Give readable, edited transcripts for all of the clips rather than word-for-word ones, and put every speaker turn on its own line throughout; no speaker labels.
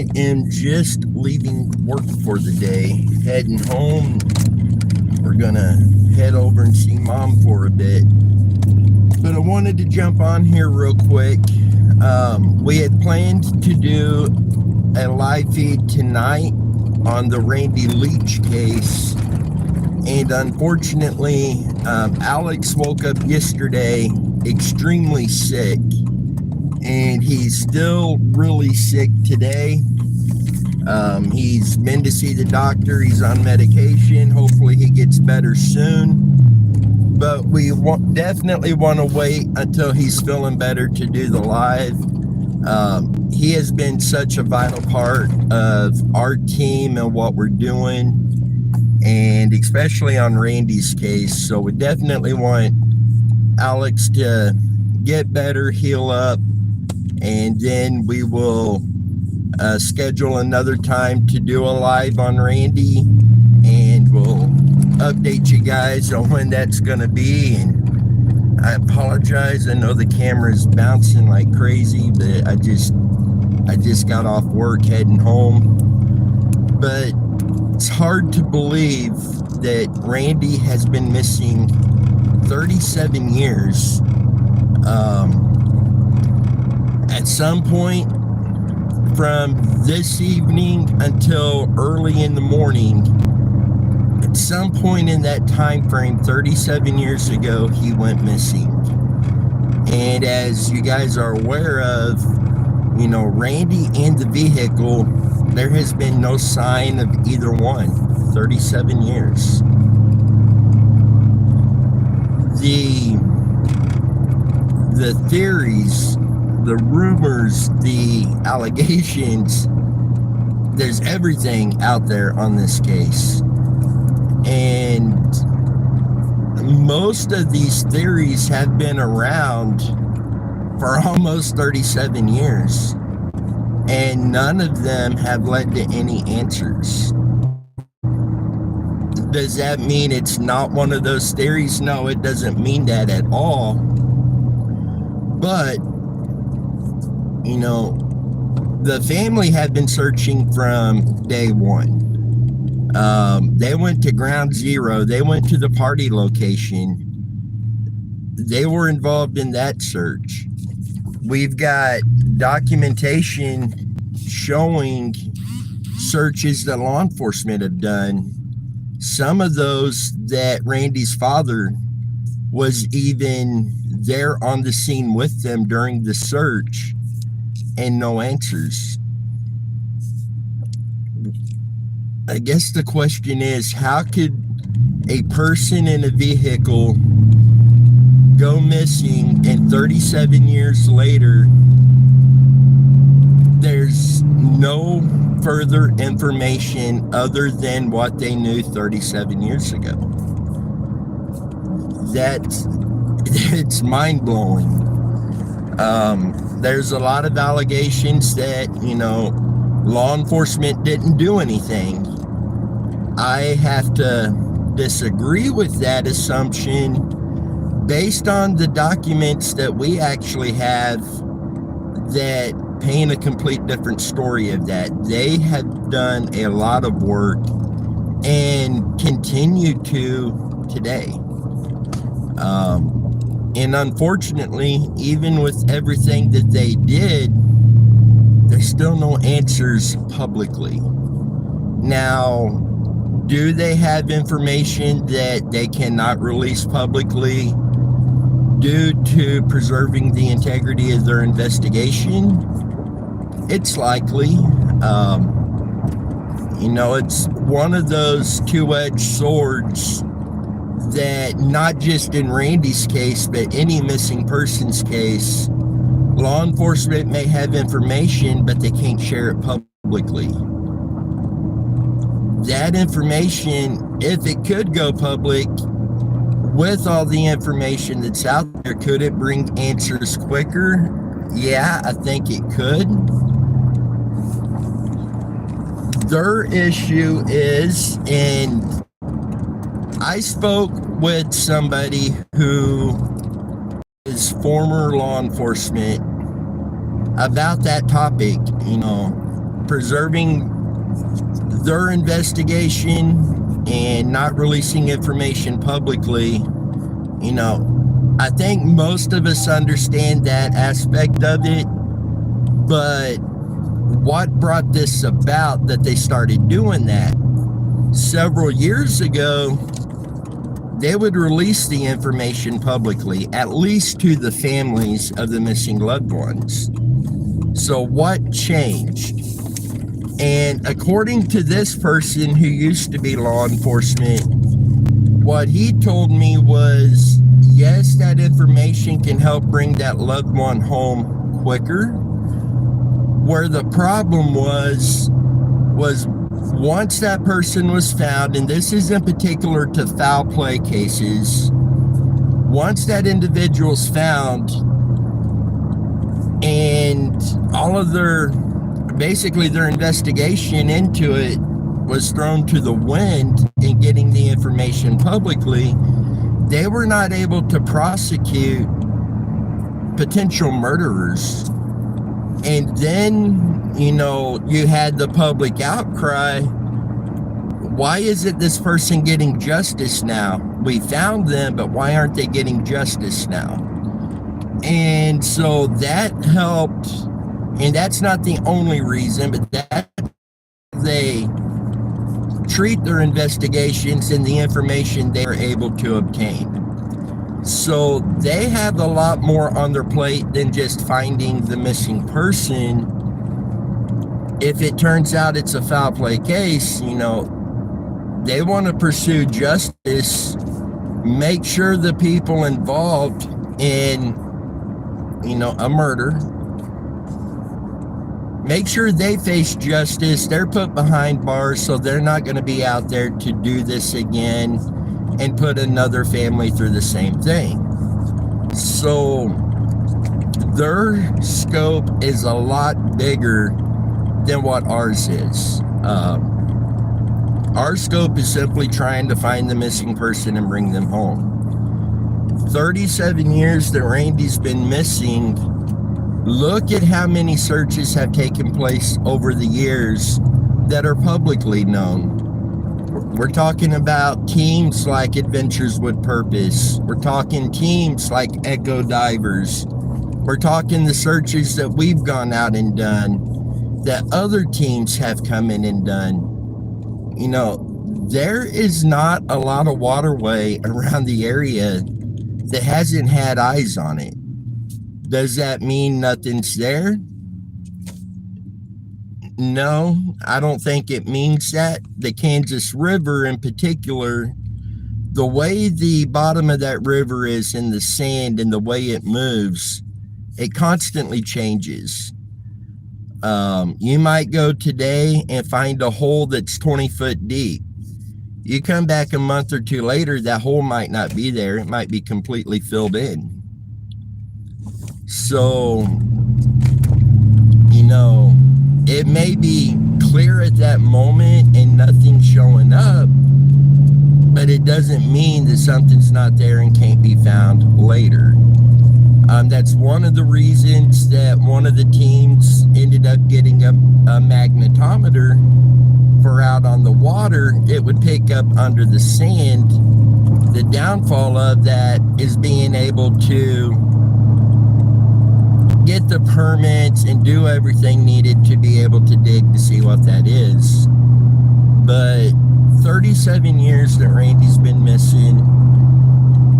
I am just leaving work for the day, heading home. We're gonna head over and see Mom for a bit. But I wanted to jump on here real quick. We had planned to do a live feed tonight on the Randy Leach case. And unfortunately, Alex woke up yesterday extremely sick. And he's still really sick today. He's been to see the doctor. He's on medication. Hopefully he gets better soon. But we definitely want to wait until he's feeling better to do the live. He has been such a vital part of our team and what we're doing, and especially on Randy's case. So we definitely want Alex to get better, heal up, and then we will schedule another time to do a live on Randy, and we'll update you guys on when that's gonna be. And I apologize, I know the camera's bouncing like crazy, but I just got off work heading home. But it's hard to believe that Randy has been missing 37 years. At some point from this evening until early in the morning, at some point in that time frame, 37 years ago, he went missing. And as you guys are aware of, you know, Randy and the vehicle, there has been no sign of either one. 37 years. The theories, the rumors, the allegations, there's everything out there on this case. And most of these theories have been around for almost 37 years. And none of them have led to any answers. Does that mean it's not one of those theories? No, it doesn't mean that at all. But, you know, the family had been searching from day one. They went to ground zero. They went to the party location. They were involved in that search. We've got documentation showing searches that law enforcement have done. Some of those that Randy's father was even there on the scene with them during the search, and no answers. I guess the question is, how could a person in a vehicle go missing, and 37 years later, there's no further information other than what they knew 37 years ago? It's mind-blowing. There's a lot of allegations that, you know, law enforcement didn't do anything. I have to disagree with that assumption based on the documents that we actually have that paint a complete different story of that. They have done a lot of work and continue to today. And unfortunately, even with everything that they did, there's still no answers publicly. Now, do they have information that they cannot release publicly due to preserving the integrity of their investigation? It's likely. You know, it's one of those two-edged swords that not just in Randy's case, but any missing person's case, law enforcement may have information, but they can't share it publicly. That information, if it could go public, with all the information that's out there, could it bring answers quicker? Yeah, I think it could. Their issue is, and I spoke with somebody who is former law enforcement about that topic, you know, preserving their investigation and not releasing information publicly. You know, I think most of us understand that aspect of it, but what brought this about that they started doing that? Several years ago, they would release the information publicly, at least to the families of the missing loved ones. So what changed? And according to this person who used to be law enforcement, what he told me was, yes, that information can help bring that loved one home quicker. Where the problem was once that person was found, and this is in particular to foul play cases, once that individual's found and all of basically their investigation into it was thrown to the wind in getting the information publicly, they were not able to prosecute potential murderers. And then, you know, you had the public outcry. Why isn't this person getting justice now? We found them, but why aren't they getting justice now? And so that helped, and that's not the only reason, but that they treat their investigations and the information they are able to obtain. So they have a lot more on their plate than just finding the missing person. If it turns out it's a foul play case, you know, they want to pursue justice, make sure the people involved in, you know, a murder, make sure they face justice, they're put behind bars so they're not going to be out there to do this again and put another family through the same thing. So their scope is a lot bigger than what ours is. Our scope is simply trying to find the missing person and bring them home. 37 years that Randy's been missing. Look at how many searches have taken place over the years that are publicly known. We're talking about teams like Adventures with Purpose. We're talking teams like Echo Divers. We're talking the searches that we've gone out and done, that other teams have come in and done. You know, there is not a lot of waterway around the area that hasn't had eyes on it. Does that mean nothing's there? No, I don't think it means that. The Kansas River in particular, the way the bottom of that river is in the sand and the way it moves, it constantly changes. You might go today and find a hole that's 20 foot deep. You come back a month or two later, that hole might not be there. It might be completely filled in. So, you know, it may be clear at that moment and nothing's showing up, but it doesn't mean that something's not there and can't be found later. That's one of the reasons that one of the teams ended up getting a magnetometer for out on the water. It would pick up under the sand. The downfall of that is being able to get the permits and do everything needed to be able to dig to see what that is. But 37 years that Randy's been missing.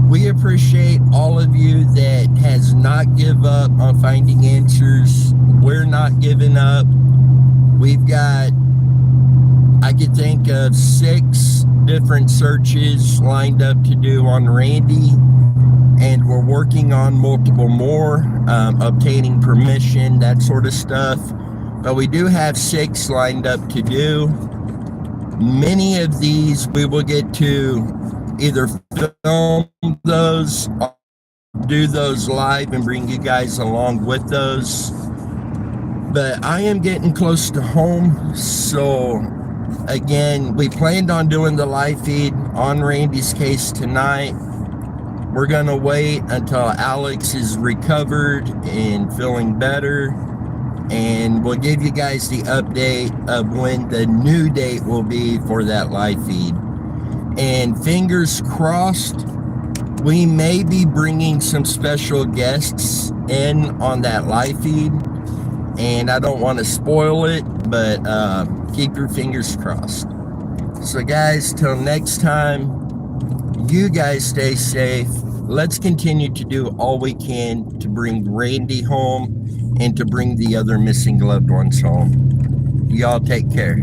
We appreciate all of you that has not give up on finding answers. We're not giving up. We've got, I could think of 6 different searches lined up to do on Randy, and we're working on multiple more, obtaining permission, that sort of stuff. But we do have 6 lined up to do. Many of these we will get to either film those or do those live and bring you guys along with those. But I am getting close to home, so again, we planned on doing the live feed on Randy's case tonight. We're gonna wait until Alex is recovered and feeling better. and we'll give you guys the update of when the new date will be for that live feed. And fingers crossed, we may be bringing some special guests in on that live feed, and I don't want to spoil it, but keep your fingers crossed. So guys, till next time, you guys stay safe. Let's continue to do all we can to bring Randy home and to bring the other missing loved ones home. Y'all take care.